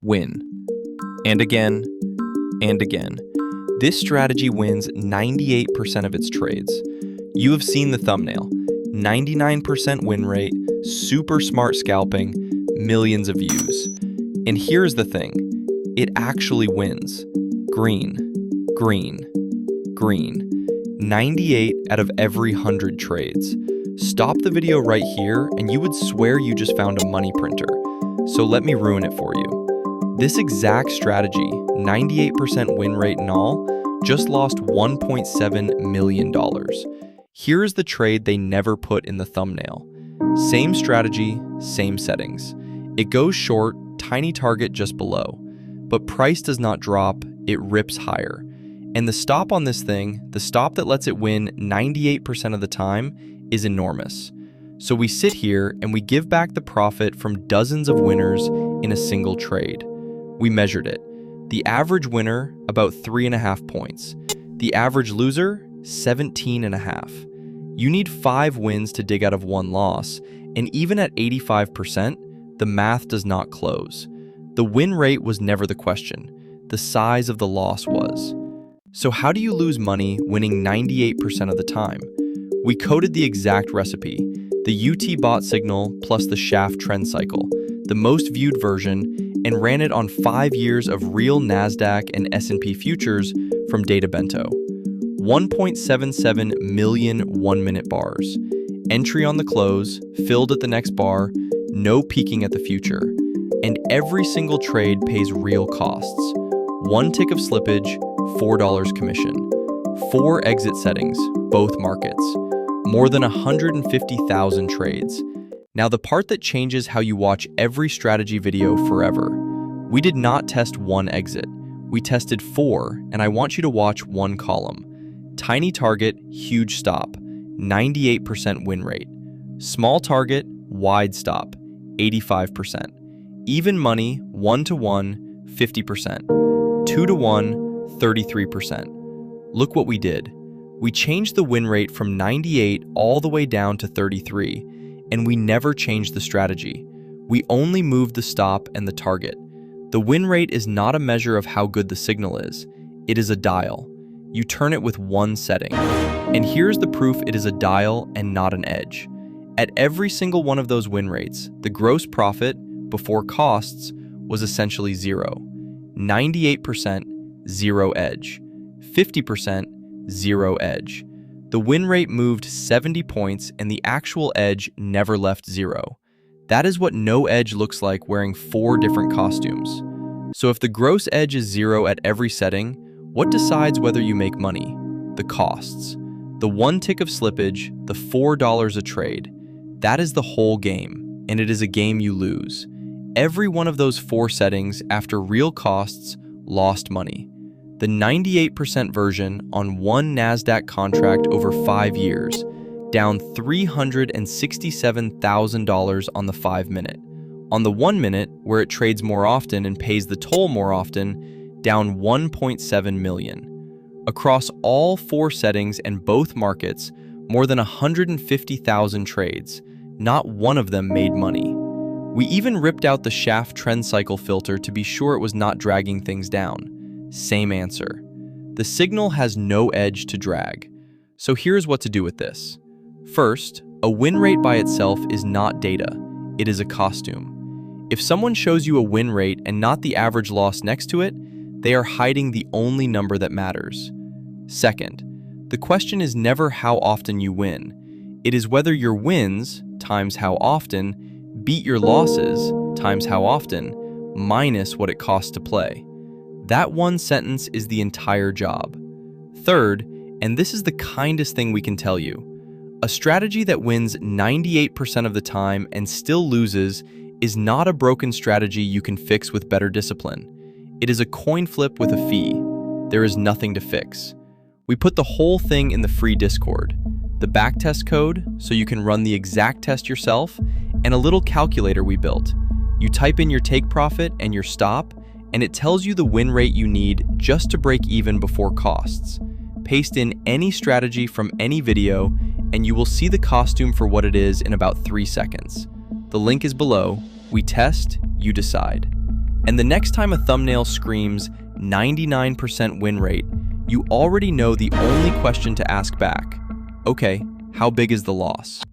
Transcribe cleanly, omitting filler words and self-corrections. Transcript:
win. And again, and again. This strategy wins 98% of its trades. You have seen the thumbnail. 99% win rate, super smart scalping, millions of views. And here's the thing. It actually wins. Green, green, green. 98 out of every 100 trades. Stop the video right here and you would swear you just found a money printer. So let me ruin it for you. This exact strategy, 98% win rate and all, just lost $1.7 million. Here's the trade they never put in the thumbnail. Same strategy, same settings. It goes short, tiny target just below. But price does not drop, it rips higher. And the stop on this thing, the stop that lets it win 98% of the time, is enormous. So we sit here and we give back the profit from dozens of winners in a single trade. We measured it. The average winner, about 3.5 points. The average loser, 17.5. You need 5 wins to dig out of 1 loss, and even at 85%, the math does not close. The win rate was never the question. The size of the loss was. So how do you lose money winning 98% of the time? We coded the exact recipe, the UT bot signal plus the Schaff Trend Cycle, the most viewed version, and ran it on 5 years of real Nasdaq and S&P futures from Databento. 1.77 million 1-minute bars. Entry on the close, filled at the next bar, no peeking at the future. And every single trade pays real costs. 1 tick of slippage, $4 commission. 4 exit settings, both markets. More than 150,000 trades. Now the part that changes how you watch every strategy video forever. We did not test 1 exit. We tested 4, and I want you to watch 1 column. Tiny target, huge stop, 98% win rate. Small target, wide stop, 85%. Even money, 1-to-1, 50%. 2-to-1, 33%. Look what we did. We changed the win rate from 98 all the way down to 33, and we never changed the strategy. We only moved the stop and the target. The win rate is not a measure of how good the signal is. It is a dial. You turn it with 1 setting. And here's the proof it is a dial and not an edge. At every single one of those win rates, the gross profit, before costs, was essentially 0. 98%, 0 edge. 50%, 0 edge. The win rate moved 70 points and the actual edge never left 0. That is what no edge looks like wearing 4 different costumes. So if the gross edge is 0 at every setting, what decides whether you make money? The costs. The 1 tick of slippage, the $4 a trade. That is the whole game, and it is a game you lose. Every one of those 4 settings, after real costs, lost money. The 98% version on 1 Nasdaq contract over 5 years, down $367,000 on the 5-minute. On the 1-minute, where it trades more often and pays the toll more often, down 1.7 million. Across all 4 settings and both markets, more than 150,000 trades. Not one of them made money. We even ripped out the Schaff Trend Cycle filter to be sure it was not dragging things down. Same answer. The signal has no edge to drag. So here's what to do with this. First, a win rate by itself is not data. It is a costume. If someone shows you a win rate and not the average loss next to it, they are hiding the only number that matters. Second, the question is never how often you win. It is whether your wins, times how often, beat your losses, times how often, minus what it costs to play. That one sentence is the entire job. Third, and this is the kindest thing we can tell you, a strategy that wins 98% of the time and still loses is not a broken strategy you can fix with better discipline. It is a coin flip with a fee. There is nothing to fix. We put the whole thing in the free Discord, the backtest code so you can run the exact test yourself, and a little calculator we built. You type in your take profit and your stop, and it tells you the win rate you need just to break even before costs. Paste in any strategy from any video, and you will see the costume for what it is in about 3 seconds. The link is below. We test, you decide. And the next time a thumbnail screams 99% win rate, you already know the only question to ask back. Okay, how big is the loss?